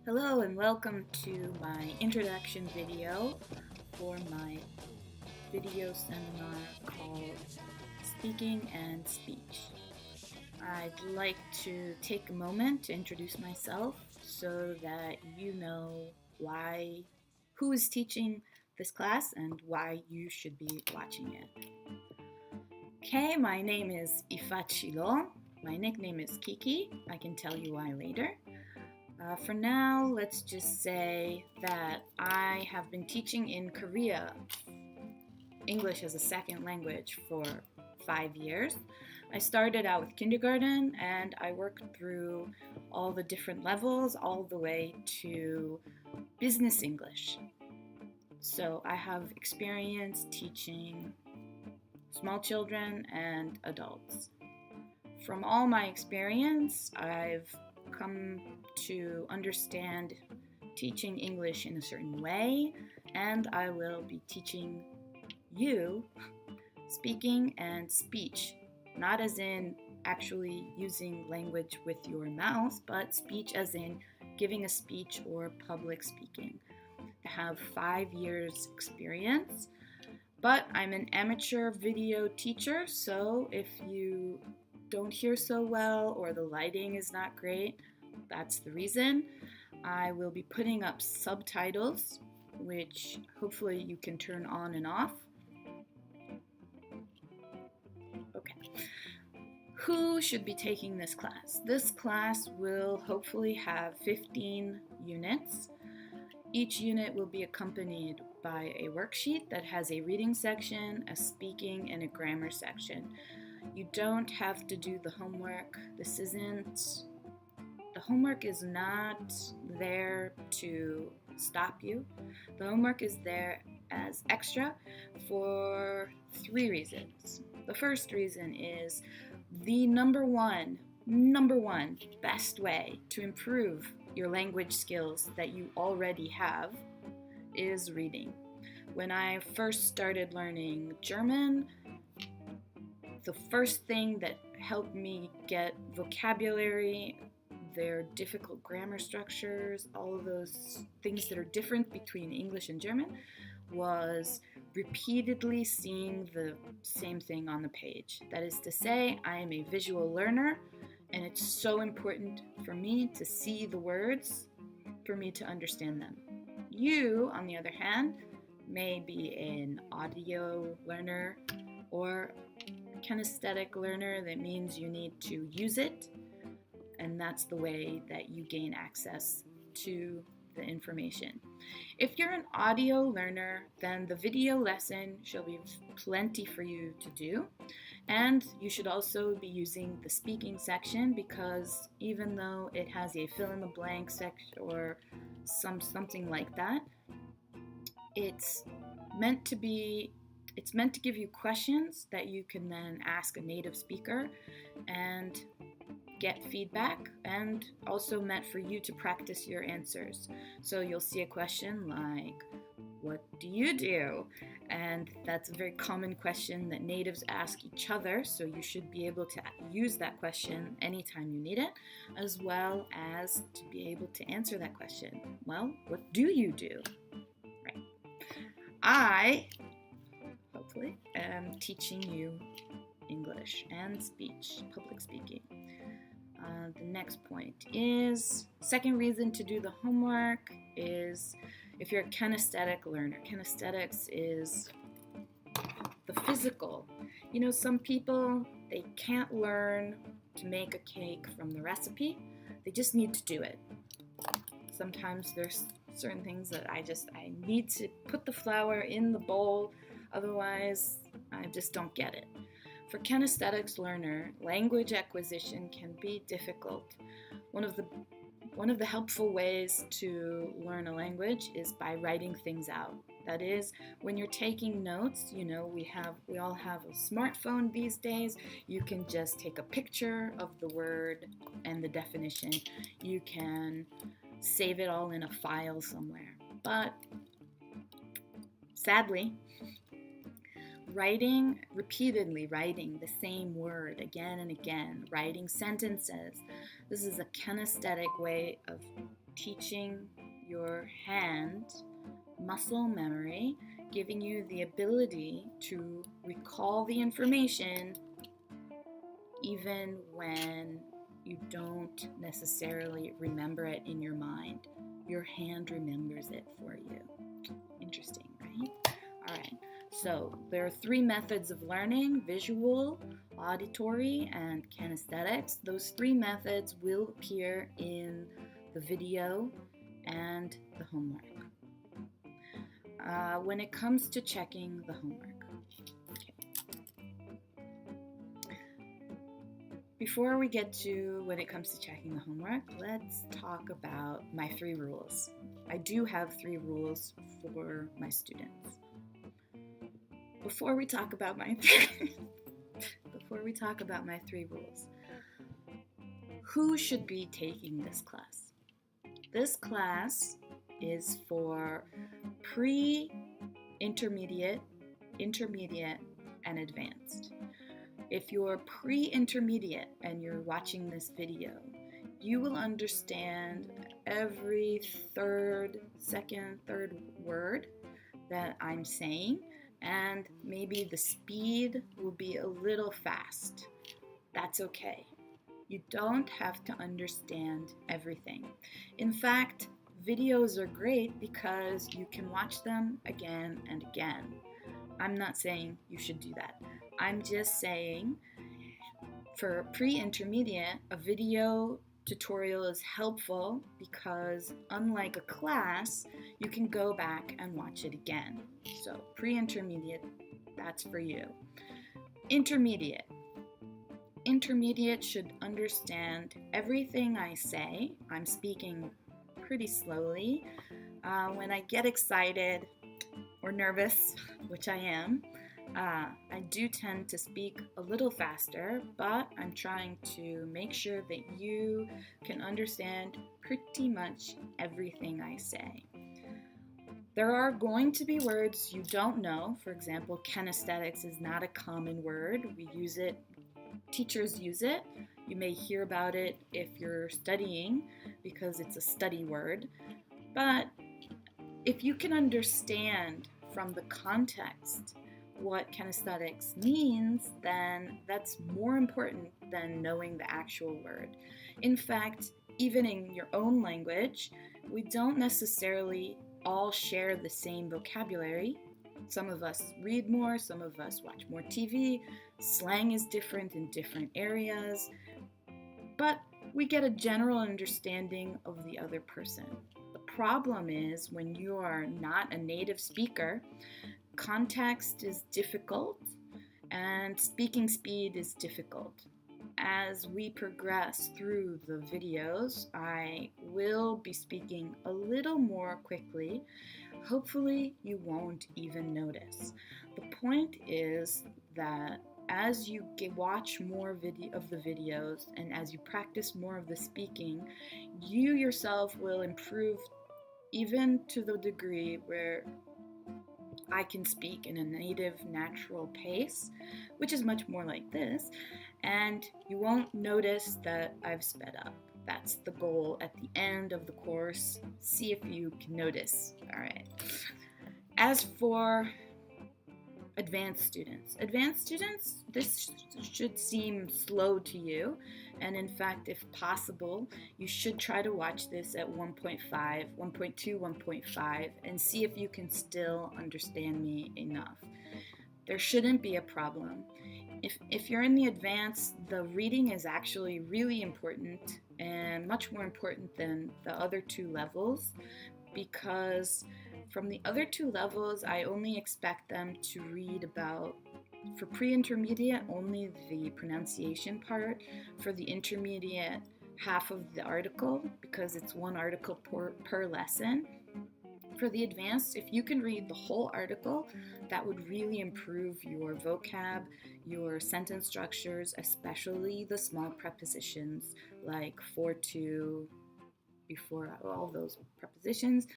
Hello and welcome to my introduction video for my video seminar called Speaking and Speech. I'd like to take a moment to introduce myself so that you know who is teaching this class and why you should be watching it. Okay, my name is Ifat Shilo. My nickname is Kiki. I can tell you why later. For now, let's just say that I have been teaching in Korea English as a second language for 5 years. I started out with kindergarten and I worked through all the different levels all the way to business English. So I have experience teaching small children and adults. From all my experience, I've come to understand teaching English in a certain way, and I will be teaching you speaking and speech, not as in actually using language with your mouth, but speech as in giving a speech or public speaking. I have 5 years experience, but I'm an amateur video teacher, so if you don't hear so well or the lighting is not great, that's the reason. I will be putting up subtitles, which hopefully you can turn on and off. Okay. Who should be taking this class? This class will hopefully have 15 units. Each unit will be accompanied by a worksheet that has a reading section, a speaking, and a grammar section. You don't have to do the homework. The homework is not there to stop you. The homework is there as extra for 3 reasons. The first reason is the number one best way to improve your language skills that you already have is reading. When I first started learning German, the first thing that helped me get vocabulary, their difficult grammar structures, all of those things that are different between English and German, was repeatedly seeing the same thing on the page. That is to say, I am a visual learner, and it's so important for me to see the words for me to understand them. You, on the other hand, may be an audio learner or kinesthetic learner. That means you need to use it, and that's the way that you gain access to the information. If you're an audio learner, then the video lesson shall be plenty for you to do, and you should also be using the speaking section, because even though it has a fill-in-the-blank section or something like that, it's meant to give you questions that you can then ask a native speaker and get feedback, and also meant for you to practice your answers. So you'll see a question like, what do you do? And that's a very common question that natives ask each other, so you should be able to use that question anytime you need it, as well as to be able to answer that question. Well, what do you do? Right. I, hopefully, am teaching you English and speech, public speaking. The next point is, second reason to do the homework is if you're a kinesthetic learner. Kinesthetics is the physical. You know, some people, they can't learn to make a cake from the recipe. They just need to do it. Sometimes there's certain things that I need to put the flour in the bowl, otherwise I just don't get it. For kinesthetics learner, language acquisition can be difficult. One of the helpful ways to learn a language is by writing things out. That is, when you're taking notes, you know, we all have a smartphone these days. You can just take a picture of the word and the definition. You can save it all in a file somewhere. But sadly, repeatedly writing the same word again and again, writing sentences. This is a kinesthetic way of teaching your hand muscle memory, giving you the ability to recall the information even when you don't necessarily remember it in your mind. Your hand remembers it for you. Interesting, right? All right, so there are 3 methods of learning: visual, auditory, and kinesthetics. Those 3 methods will appear in the video and the homework. When it comes to checking the homework. Before we get to when it comes to checking the homework, let's talk about my 3 rules. I do have 3 rules for my students. Before we talk about my 3 rules, who should be taking this class? This class is for pre-intermediate, intermediate, and advanced. If you're pre-intermediate and you're watching this video, you will understand every second, third word that I'm saying, and maybe the speed will be a little fast. That's okay. You don't have to understand everything. In fact, videos are great because you can watch them again and again. I'm not saying you should do that. I'm just saying for pre-intermediate, a video tutorial is helpful because unlike a class, you can go back and watch it again. So pre-intermediate, that's for you. Intermediate. Intermediate should understand everything I say. I'm speaking pretty slowly. When I get excited or nervous, which I am, I do tend to speak a little faster, but I'm trying to make sure that you can understand pretty much everything I say. There are going to be words you don't know. For example, kinesthetics is not a common word. We use it, teachers use it. You may hear about it if you're studying because it's a study word. But if you can understand from the context what kinesthetics means, then that's more important than knowing the actual word. In fact, even in your own language, we don't necessarily all share the same vocabulary. Some of us read more, some of us watch more TV. Slang is different in different areas, but we get a general understanding of the other person. The problem is when you are not a native speaker, context is difficult and speaking speed is difficult. As we progress through the videos, I will be speaking a little more quickly. Hopefully, you won't even notice. The point is that as you watch more of the videos and as you practice more of the speaking, you yourself will improve even to the degree where I can speak in a native, natural pace, which is much more like this, and you won't notice that I've sped up. That's the goal at the end of the course. See if you can notice. All right. As for advanced students, this should seem slow to you, and in fact, if possible, you should try to watch this at 1.5, 1.2, 1.5, and see if you can still understand me enough. There shouldn't be a problem. If you're in the advanced, the reading is actually really important and much more important than the other 2 levels, because from the other 2 levels, I only expect them to read about, for pre-intermediate, only the pronunciation part. For the intermediate, half of the article, because it's 1 article per lesson. For the advanced, if you can read the whole article, that would really improve your vocab, your sentence structures, especially the small prepositions like for, to, before, all those prepositions.